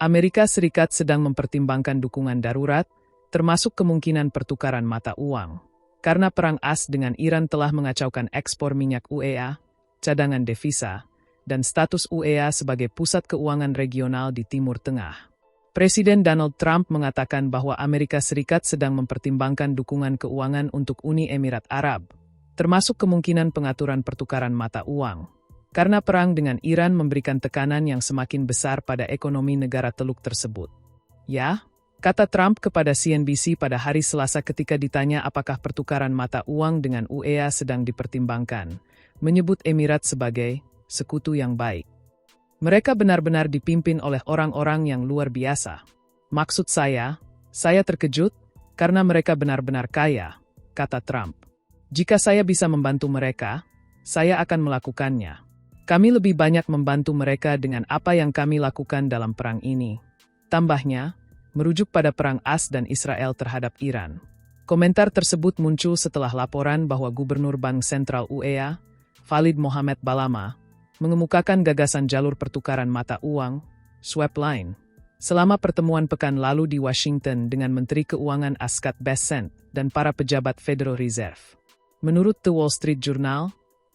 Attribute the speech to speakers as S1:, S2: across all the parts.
S1: Amerika Serikat sedang mempertimbangkan dukungan darurat, termasuk kemungkinan pertukaran mata uang. Karena perang AS dengan Iran telah mengacaukan ekspor minyak UEA, cadangan devisa, dan status UEA sebagai pusat keuangan regional di Timur Tengah. Presiden Donald Trump mengatakan bahwa Amerika Serikat sedang mempertimbangkan dukungan keuangan untuk Uni Emirat Arab, termasuk kemungkinan pengaturan pertukaran mata uang. Karena perang dengan Iran memberikan tekanan yang semakin besar pada ekonomi negara Teluk tersebut. Ya, kata Trump kepada CNBC pada hari Selasa ketika ditanya apakah pertukaran mata uang dengan UEA sedang dipertimbangkan, menyebut Emirat sebagai sekutu yang baik. Mereka benar-benar dipimpin oleh orang-orang yang luar biasa. Maksud saya terkejut karena mereka benar-benar kaya, kata Trump. Jika saya bisa membantu mereka, saya akan melakukannya. Kami lebih banyak membantu mereka dengan apa yang kami lakukan dalam perang ini. Tambahnya, merujuk pada perang AS dan Israel terhadap Iran. Komentar tersebut muncul setelah laporan bahwa Gubernur Bank Sentral UEA, Khalid Mohammed Balama, mengemukakan gagasan jalur pertukaran mata uang, swap line, selama pertemuan pekan lalu di Washington dengan Menteri Keuangan Scott Bessent dan para pejabat Federal Reserve. Menurut The Wall Street Journal,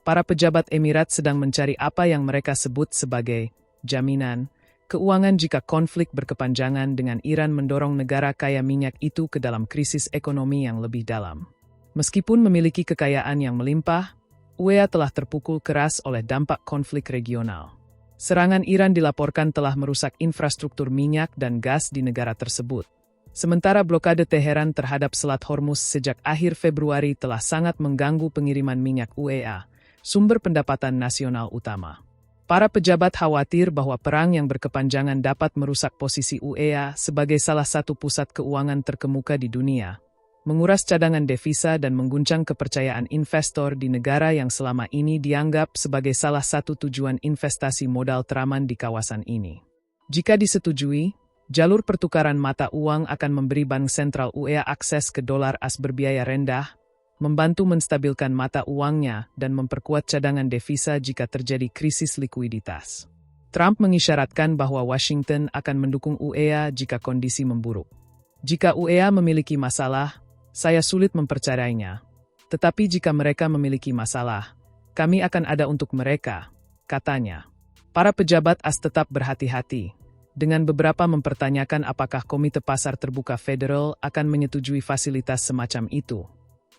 S1: para pejabat Emirat sedang mencari apa yang mereka sebut sebagai jaminan keuangan jika konflik berkepanjangan dengan Iran mendorong negara kaya minyak itu ke dalam krisis ekonomi yang lebih dalam. Meskipun memiliki kekayaan yang melimpah, UEA telah terpukul keras oleh dampak konflik regional. Serangan Iran dilaporkan telah merusak infrastruktur minyak dan gas di negara tersebut. Sementara blokade Teheran terhadap Selat Hormuz sejak akhir Februari telah sangat mengganggu pengiriman minyak UEA, sumber pendapatan nasional utama. Para pejabat khawatir bahwa perang yang berkepanjangan dapat merusak posisi UEA sebagai salah satu pusat keuangan terkemuka di dunia, menguras cadangan devisa dan mengguncang kepercayaan investor di negara yang selama ini dianggap sebagai salah satu tujuan investasi modal teraman di kawasan ini. Jika disetujui, jalur pertukaran mata uang akan memberi Bank Sentral UEA akses ke dolar AS berbiaya rendah, membantu menstabilkan mata uangnya dan memperkuat cadangan devisa jika terjadi krisis likuiditas. Trump mengisyaratkan bahwa Washington akan mendukung UEA jika kondisi memburuk. Jika UEA memiliki masalah, saya sulit mempercayainya. Tetapi jika mereka memiliki masalah, kami akan ada untuk mereka, katanya. Para pejabat AS tetap berhati-hati, dengan beberapa mempertanyakan apakah Komite Pasar Terbuka Federal akan menyetujui fasilitas semacam itu.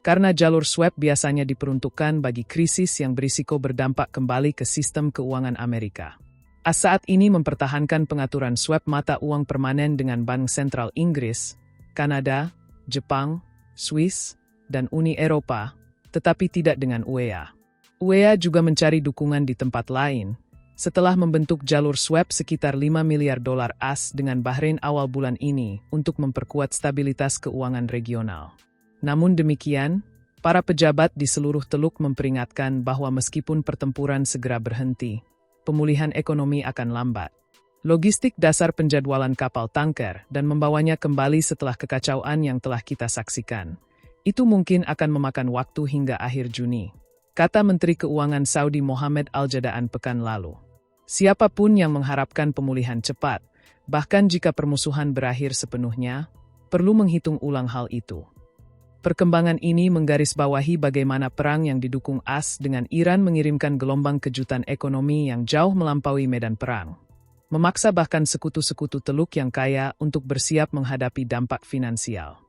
S1: Karena jalur swap biasanya diperuntukkan bagi krisis yang berisiko berdampak kembali ke sistem keuangan Amerika. AS saat ini mempertahankan pengaturan swap mata uang permanen dengan Bank Sentral Inggris, Kanada, Jepang, Swiss, dan Uni Eropa, tetapi tidak dengan UEA. UEA juga mencari dukungan di tempat lain, setelah membentuk jalur swap sekitar $5 miliar AS dengan Bahrain awal bulan ini untuk memperkuat stabilitas keuangan regional. Namun demikian, para pejabat di seluruh Teluk memperingatkan bahwa meskipun pertempuran segera berhenti, pemulihan ekonomi akan lambat. Logistik dasar penjadwalan kapal tanker dan membawanya kembali setelah kekacauan yang telah kita saksikan, itu mungkin akan memakan waktu hingga akhir Juni, kata Menteri Keuangan Saudi Mohammed Al-Jadaan pekan lalu. Siapapun yang mengharapkan pemulihan cepat, bahkan jika permusuhan berakhir sepenuhnya, perlu menghitung ulang hal itu. Perkembangan ini menggarisbawahi bagaimana perang yang didukung AS dengan Iran mengirimkan gelombang kejutan ekonomi yang jauh melampaui medan perang. Memaksa bahkan sekutu-sekutu Teluk yang kaya untuk bersiap menghadapi dampak finansial.